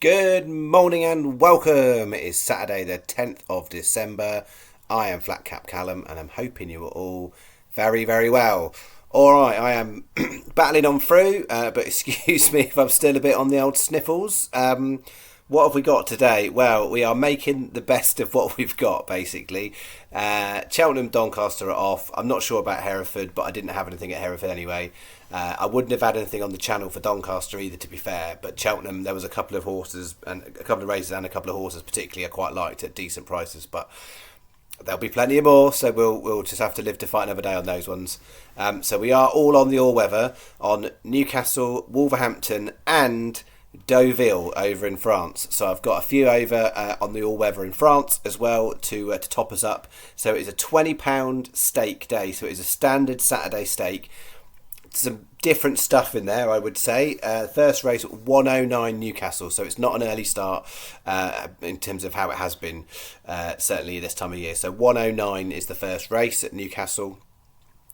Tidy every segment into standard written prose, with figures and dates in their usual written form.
Good morning and welcome. It is Saturday the 10th of December. I am Flat Cap Callum and I'm hoping you are all very, very well. Alright, I am battling on through, but excuse me if I'm still a bit on the old sniffles. What have we got today? Well, we are making the best of what we've got, basically. Cheltenham, Doncaster are off. I'm not sure about Hereford, but I didn't have anything at Hereford anyway. I wouldn't have had anything on the channel for Doncaster either, to be fair. But Cheltenham, there was a couple of horses, and a couple of races and a couple of horses particularly I quite liked at decent prices. But there'll be plenty more, so we'll just have to live to fight another day on those ones. So we are all on the all-weather on Newcastle, Wolverhampton and Deauville over in France. So I've got a few over on the all-weather in France as well to top us up. So it's a £20 stake day. So it's a standard Saturday stake. Some different stuff in there, I would say. First race 109 Newcastle, so it's not an early start in terms of how it has been certainly this time of year. So 109 is the first race at Newcastle.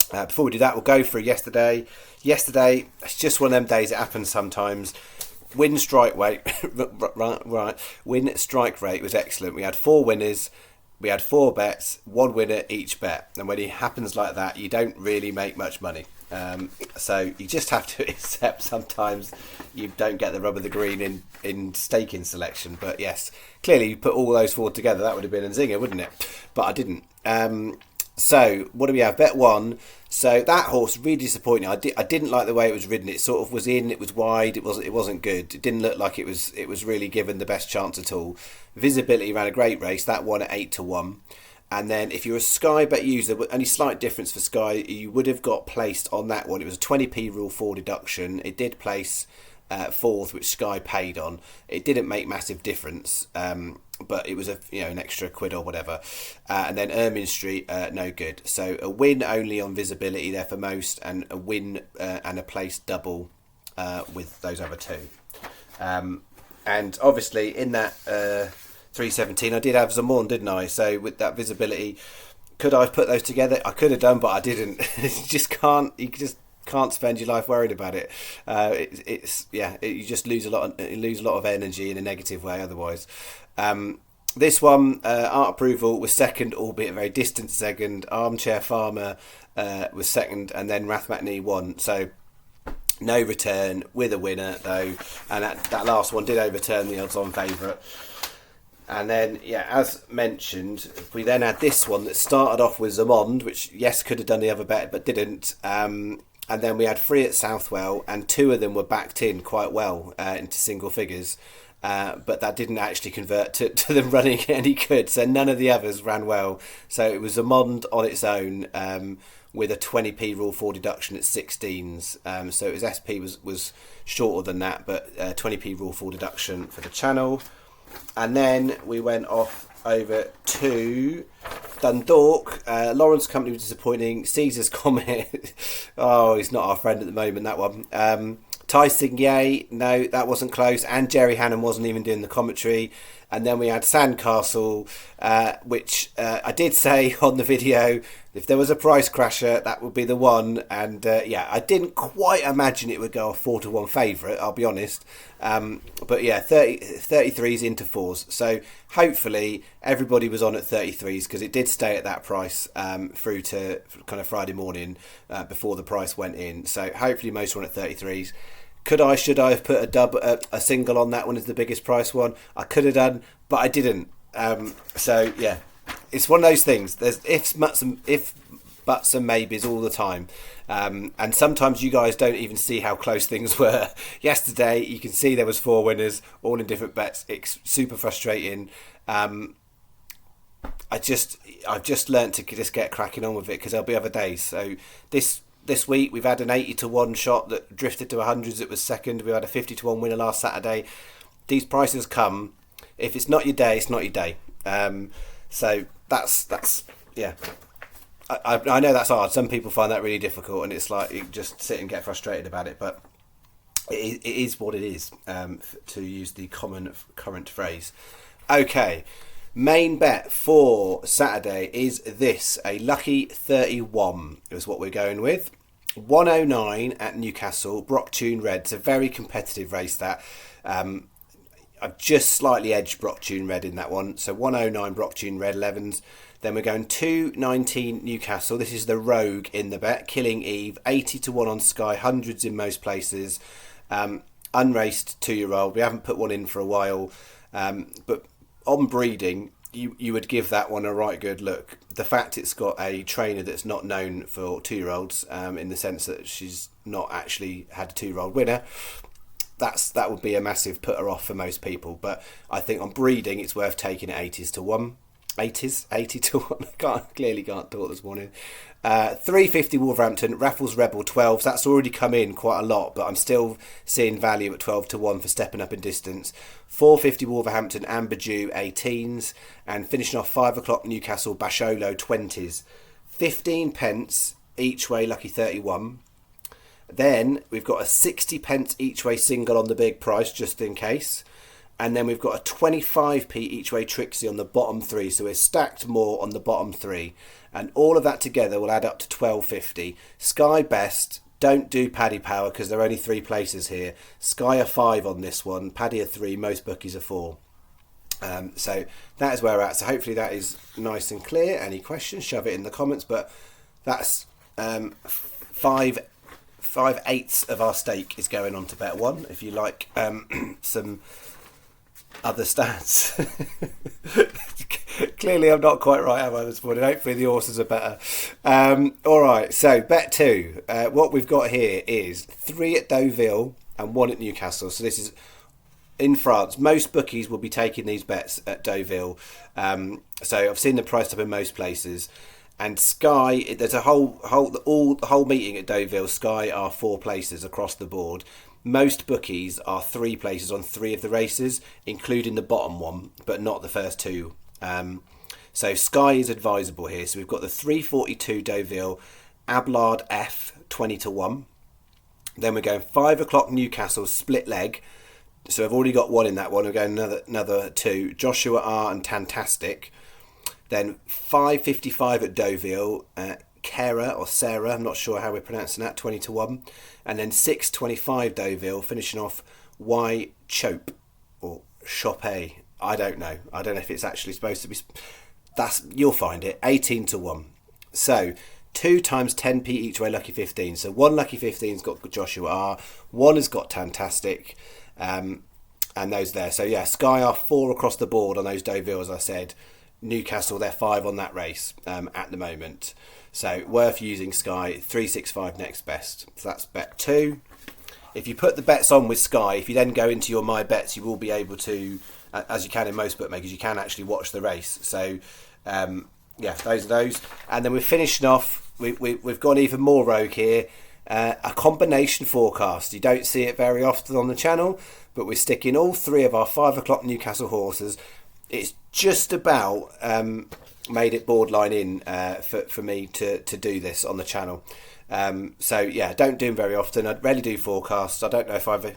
Before we do that, we'll go through yesterday. Yesterday, it's just one of them days. It happens sometimes. Win strike rate, right. Win strike rate was excellent. We had 4 winners. We had 4 bets, 1 winner each bet. And when it happens like that, you don't really make much money. So you just have to accept sometimes you don't get the rub of the green in staking selection. But yes, clearly you put all those 4 together, that would have been a zinger, wouldn't it? But I didn't. So what do we have? Bet 1. So that horse really disappointing. I didn't like the way it was ridden. It sort of was in, it was wide, it wasn't good. It didn't look like it was really given the best chance at all. Visibility ran a great race. That won at 8-1. And then if you're a Sky Bet user, only slight difference for Sky, you would have got placed on that one. It was a 20p Rule 4 deduction. It did place 4th, which Sky paid on. It didn't make massive difference, but it was an extra quid or whatever. And then Ermine Street, no good. So a win only on visibility there for most, and a win and a place double with those other 2. And obviously in that 317, I did have Zamon, didn't I? So with that visibility, could I have put those together? I could have done, but I didn't. You just can't spend your life worried about it. You just lose a lot of energy in a negative way otherwise. This one, Art Approval was second, albeit a very distant second. Armchair Farmer was second, and then Rathmatney won. So no return with a winner though, and that last one did overturn the odds-on favourite. And then, as mentioned, we then had this one that started off with Zamond, which, yes, could have done the other bet, but didn't. And then we had 3 at Southwell, and 2 of them were backed in quite well into single figures. But that didn't actually convert to them running any good. So none of the others ran well. So it was Zamond on its own with a 20p Rule 4 deduction at 16s. So it was SP was shorter than that, but 20p Rule 4 deduction for the channel. And then we went off over to Dundalk. Lawrence Company was disappointing. Caesar's Comet. Oh, he's not our friend at the moment, that one. Tyson Yay, no, that wasn't close. And Jerry Hannon wasn't even doing the commentary. And then we had Sandcastle, which I did say on the video, if there was a price crasher, that would be the one. And I didn't quite imagine it would go a 4-1 favourite, I'll be honest. But 33s into 4s. So hopefully everybody was on at 33s, because it did stay at that price through to kind of Friday morning before the price went in. So hopefully most were on at 33s. Should I have put a single on that one as the biggest price one? I could have done, but I didn't. It's one of those things. There's ifs, buts and maybes all the time. And sometimes you guys don't even see how close things were. Yesterday, you can see there was 4 winners, all in different bets. It's super frustrating. I've just learnt to just get cracking on with it, because there'll be other days. So this week we've had an 80-1 shot that drifted to 100s. It was second. We had a 50-1 winner last Saturday. These prices come. If it's not your day, it's not your day. So that's yeah. I know that's hard. Some people find that really difficult, and it's like you just sit and get frustrated about it. But it is what it is, to use the current phrase. Okay. Main bet for Saturday is this, a lucky 31 is what we're going with. 109 at Newcastle, Brock Tune Red. It's a very competitive race that. I've just slightly edged Brocktoon Red in that one. So 109 Brocktoon Red 11s. Then we're going 219 Newcastle. This is the rogue in the bet. Killing Eve, 80 to 1 on Sky, hundreds in most places. Unraced 2-year-old. We haven't put one in for a while. But on breeding, you would give that one a right good look. The fact it's got a trainer that's not known for 2-year-olds, in the sense that she's not actually had a 2-year-old winner, that would be a massive putter off for most people. But I think on breeding, it's worth taking at 80s to 1. 80 to 1. Clearly can't talk this morning. 350 Wolverhampton, Raffles Rebel 12s. That's already come in quite a lot, but I'm still seeing value at 12 to 1 for stepping up in distance. 450 Wolverhampton, Amber Dew 18s. And finishing off 5 o'clock Newcastle, Basholo 20s. 15 pence each way, lucky 31. Then we've got a 60 pence each way single on the big price, just in case. And then we've got a 25p each way Trixie on the bottom 3. So we're stacked more on the bottom 3. And all of that together will add up to 12.50. Sky best. Don't do Paddy Power because there are only 3 places here. Sky are 5 on this one. Paddy are 3. Most bookies are 4. So that is where we're at. So hopefully that is nice and clear. Any questions, shove it in the comments. But that's 5/8 of our stake is going on to bet 1. If you like some other stats. Clearly I'm not quite right, am I, this morning? Hopefully the horses are better. Alright, so bet 2. What we've got here is 3 at Deauville and 1 at Newcastle. So this is in France. Most bookies will be taking these bets at Deauville. So I've seen the price up in most places. And Sky, there's a the whole meeting at Deauville. Sky are 4 places across the board. Most bookies are 3 places on 3 of the races, including the bottom one, but not the first 2. So Sky is advisable here. So we've got the 342 Deauville, Ablard F 20 to 1. Then we're going 5 o'clock Newcastle split leg. So I've already got 1 in that one. We're going another 2, Joshua R and Tantastic. Then 5.55 at Deauville, Kara or Sarah, I'm not sure how we're pronouncing that, 20 to 1. And then 6.25 Deauville, finishing off Y Chope or Chope. I don't know if it's actually supposed to be. You'll find it, 18 to 1. So 2 times 10p each way, lucky 15. So 1 lucky 15's got Joshua R, 1 has got Tantastic, and those there. So yeah, Sky are 4 across the board on those Deauville, as I said. Newcastle, they're 5 on that race at the moment. So worth using Sky. 365 next best. So that's bet 2. If you put the bets on with Sky, if you then go into your My Bets, you will be able to, as you can in most bookmakers, you can actually watch the race. So yeah, those are those. And then we're finishing off. We've gone even more rogue here. A combination forecast. You don't see it very often on the channel, but we're sticking all 3 of our 5 o'clock Newcastle horses. It's just about made it borderline in for me to do this on the channel. So yeah, don't do them very often. I rarely do forecasts. I don't know if I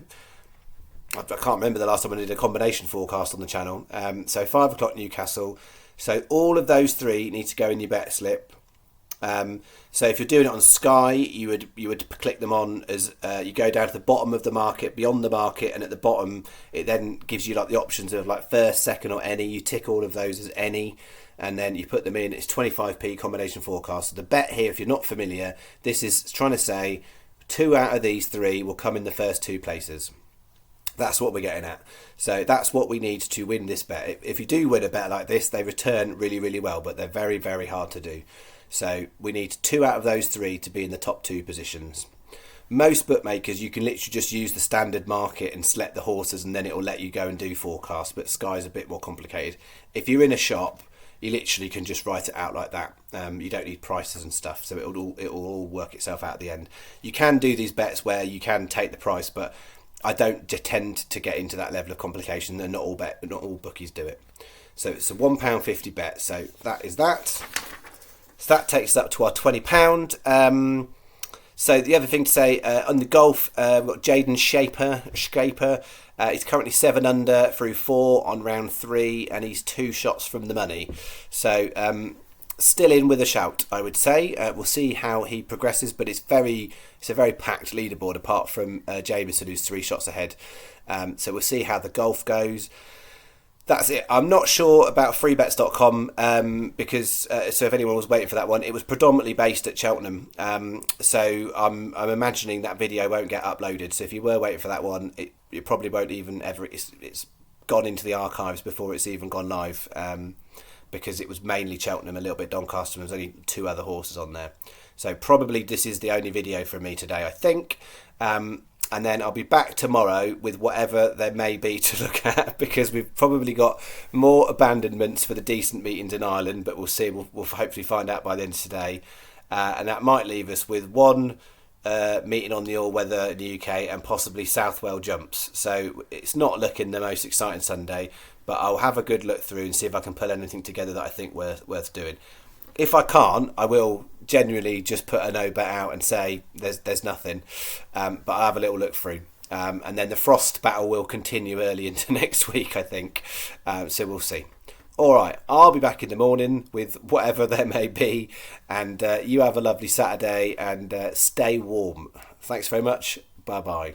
can't remember the last time I did a combination forecast on the channel. So 5 o'clock Newcastle. So all of those 3 need to go in your bet slip. So if you're doing it on Sky, you would click them on as you go down to the bottom of the market, beyond the market, and at the bottom it then gives you like the options of like first, second, or any. You tick all of those as any, and then you put them in. It's 25p combination forecast. So the bet here, if you're not familiar, this is trying to say 2 out of these 3 will come in the first 2 places. That's what we're getting at. So that's what we need to win this bet. If you do win a bet like this, they return really, really well, but they're very, very hard to do. So we need 2 out of those 3 to be in the top 2 positions. Most bookmakers, you can literally just use the standard market and select the horses, and then it will let you go and do forecasts. But Sky's a bit more complicated. If you're in a shop, you literally can just write it out like that. You don't need prices and stuff, so it will all work itself out at the end. You can do these bets where you can take the price, but I don't tend to get into that level of complication, and not all bookies do it. So it's a £1.50 bet. So that is that. So that takes us up to our £20. So the other thing to say, on the golf, we've got Jaden Shaper. He's currently 7 under through 4 on round 3, and he's 2 shots from the money. So still in with a shout, I would say. We'll see how he progresses, but it's a very packed leaderboard apart from Jameson, who's 3 shots ahead. So we'll see how the golf goes. That's it. I'm not sure about freebets.com because so if anyone was waiting for that one, it was predominantly based at Cheltenham. So I'm imagining that video won't get uploaded. So if you were waiting for that one, it probably won't even ever. It's gone into the archives before it's even gone live. Because it was mainly Cheltenham, a little bit Doncaster, and there's only 2 other horses on there. So probably this is the only video from me today, I think. And then I'll be back tomorrow with whatever there may be to look at, because we've probably got more abandonments for the decent meetings in Ireland, but we'll see. We'll hopefully find out by the end of today. And that might leave us with one meeting on the all-weather in the UK and possibly Southwell jumps. So it's not looking the most exciting Sunday, but I'll have a good look through and see if I can pull anything together that I think worth doing. If I can't, I will genuinely just put a no bet out and say there's nothing. But I'll have a little look through. And then the Frost battle will continue early into next week, I think. So we'll see. All right, I'll be back in the morning with whatever there may be. And you have a lovely Saturday and stay warm. Thanks very much. Bye-bye.